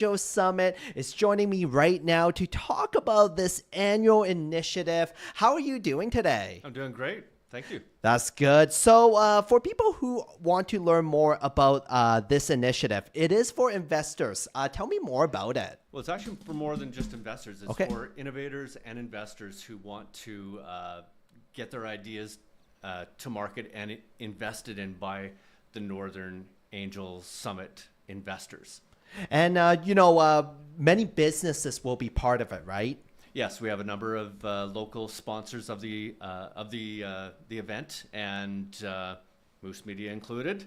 Joe Summit is joining me right now to talk about this annual initiative. How are you doing today? I'm doing great. Thank you. That's good. So, for people who want to learn more about this initiative, it is for investors. Tell me more about it. Well, it's actually for more than just investors. It's Okay. for innovators and investors who want to get their ideas to market and invested in by the Northern Angel Summit investors. And, many businesses will be part of it, right? Yes, we have a number of local sponsors of the event, and Moose Media included.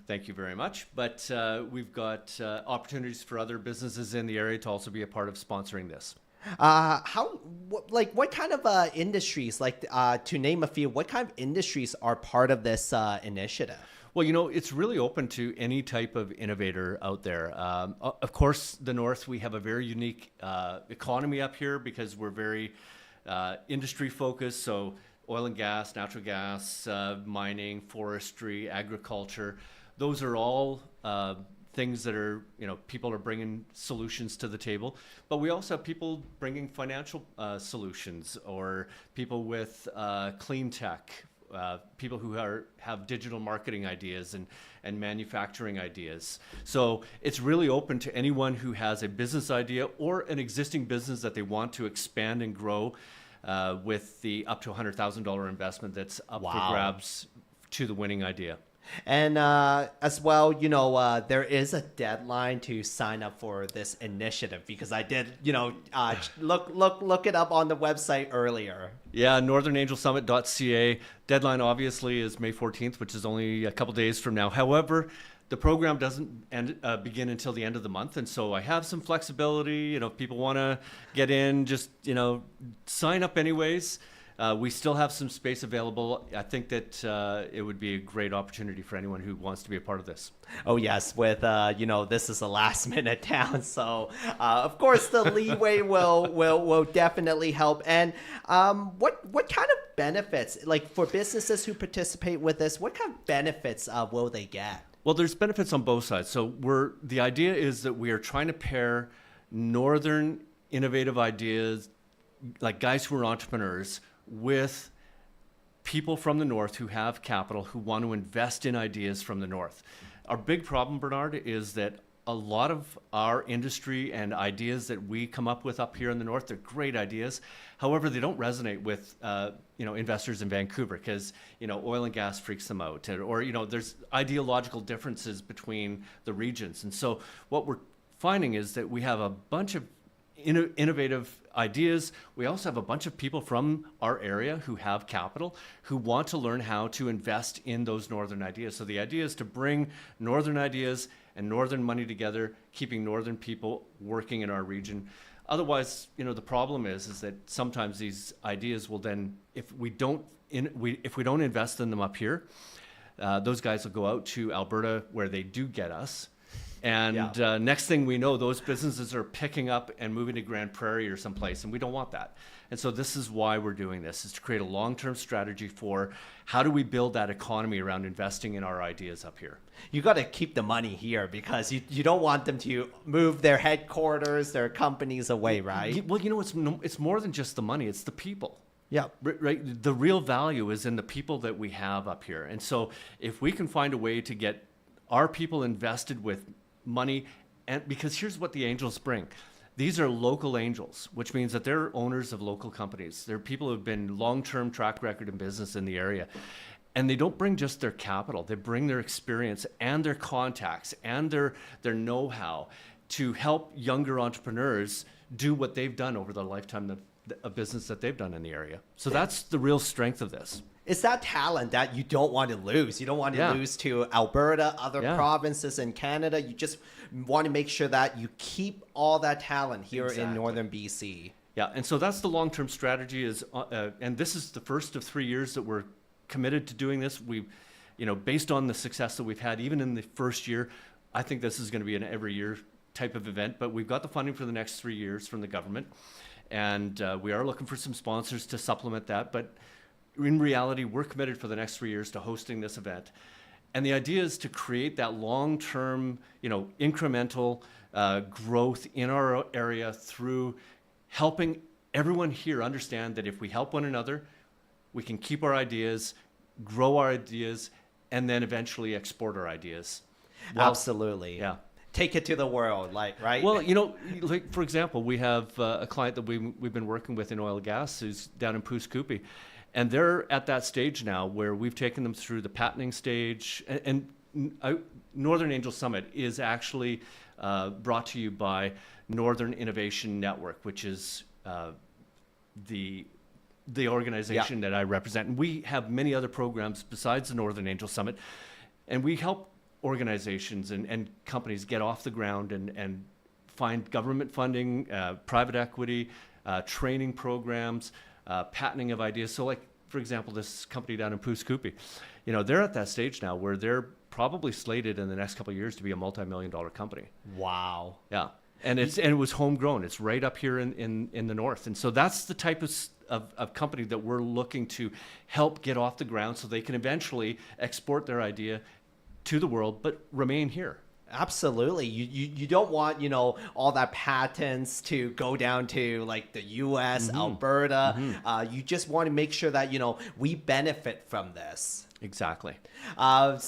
Thank you very much. But we've got opportunities for other businesses in the area to also be a part of sponsoring this. What kind of industries, to name a few, what kind of industries are part of this initiative? Well, it's really open to any type of innovator out there. Of course, the North, we have a very unique economy up here because we're very industry focused. So oil and gas, natural gas, mining, forestry, agriculture, those are all things that are, people are bringing solutions to the table. But we also have people bringing financial solutions, or people with clean tech, people who have digital marketing ideas and manufacturing ideas. So it's really open to anyone who has a business idea or an existing business that they want to expand and grow with the up to $100,000 investment that's up for grabs to the winning idea. And as well, there is a deadline to sign up for this initiative because I did, look it up on the website earlier. Yeah, northernangelsummit.ca. Deadline obviously is May 14th, which is only a couple days from now. However, the program doesn't begin until the end of the month, and so I have some flexibility. If people want to get in, just sign up anyways. We still have some space available. I think that it would be a great opportunity for anyone who wants to be a part of this. Oh yes, with this is a last minute town, so of course the leeway will definitely help. And what kind of benefits, like for businesses who participate with this, what kind of benefits will they get? Well, there's benefits on both sides. So the idea is that we are trying to pair northern innovative ideas, like guys who are entrepreneurs, with people from the North who have capital, who want to invest in ideas from the North. Our big problem, Bernard, is that a lot of our industry and ideas that we come up with up here in the North, they're great ideas. However, they don't resonate with investors in Vancouver because oil and gas freaks them out, or there's ideological differences between the regions. And so what we're finding is that we have a bunch of innovative ideas. We also have a bunch of people from our area who have capital, who want to learn how to invest in those northern ideas. So the idea is to bring northern ideas and northern money together, keeping northern people working in our region. Otherwise, the problem is that sometimes these ideas will then, if we don't invest in them up here, those guys will go out to Alberta where they do get us. And next thing we know, those businesses are picking up and moving to Grand Prairie or someplace, and we don't want that. And so this is why we're doing this, is to create a long-term strategy for how do we build that economy around investing in our ideas up here. You got to keep the money here because you don't want them to move their headquarters, their companies away, right? Well, it's more than just the money, it's the people. Yeah. Right. The real value is in the people that we have up here. And so if we can find a way to get our people invested with money, and because here's what the angels bring. These are local angels, which means that they're owners of local companies. They're people who have been long-term track record in business in the area. And they don't bring just their capital. They bring their experience and their contacts and their know-how to help younger entrepreneurs do what they've done over the lifetime of business that they've done in the area. So that's the real strength of this. It's that talent that you don't want to lose. You don't want to lose to Alberta, other provinces in Canada. You just want to make sure that you keep all that talent here in northern BC. Yeah, and so that's the long-term strategy is, and this is the first of 3 years that we're committed to doing this. Based on the success that we've had, even in the first year, I think this is going to be an every year type of event, but we've got the funding for the next 3 years from the government. And we are looking for some sponsors to supplement that, but in reality, we're committed for the next 3 years to hosting this event. And the idea is to create that long-term, incremental growth in our area through helping everyone here understand that if we help one another, we can keep our ideas, grow our ideas, and then eventually export our ideas. Absolutely. Yeah. Take it to the world, right? Well, like for example, we have a client that we've been working with in oil and gas who's down in Puskupi, and they're at that stage now where we've taken them through the patenting stage. And Northern Angel Summit is actually brought to you by Northern Innovation Network, which is the organization that I represent. And we have many other programs besides the Northern Angel Summit, and we help organizations and companies get off the ground and find government funding, private equity, training programs, patenting of ideas. So like, for example, this company down in Puskupi, they're at that stage now where they're probably slated in the next couple of years to be a multi-million-dollar company. Wow. Yeah. And it was homegrown. It's right up here in the north. And so that's the type of company that we're looking to help get off the ground so they can eventually export their idea to the world, but remain here. Absolutely. You don't want, all that patents to go down to like the US, Alberta. You just want to make sure that, we benefit from this. Exactly.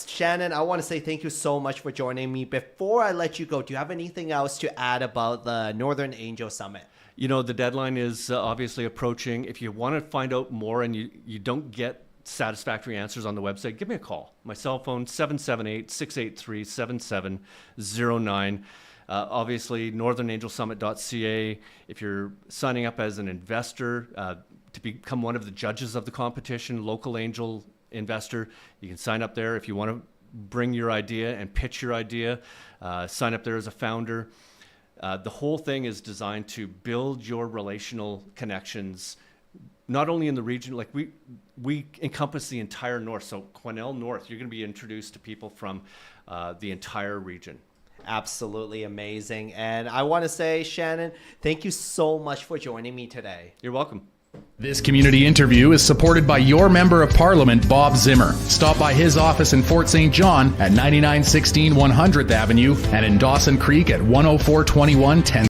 Shannon, I want to say thank you so much for joining me. Before I let you go, do you have anything else to add about the Northern Angel Summit? The deadline is obviously approaching. If you want to find out more and you don't get satisfactory answers on the website, give me a call. My cell phone, 778-683-7709. Obviously, northernangelsummit.ca. If you're signing up as an investor to become one of the judges of the competition, local angel investor, you can sign up there. If you want to bring your idea and pitch your idea, sign up there as a founder. The whole thing is designed to build your relational connections, not only in the region, like we encompass the entire north. So Quesnel North, you're going to be introduced to people from the entire region. Absolutely amazing. And I want to say, Shannon, thank you so much for joining me today. You're welcome. This community interview is supported by your Member of Parliament, Bob Zimmer. Stop by his office in Fort St. John at 9916 100th Avenue and in Dawson Creek at 10421 10th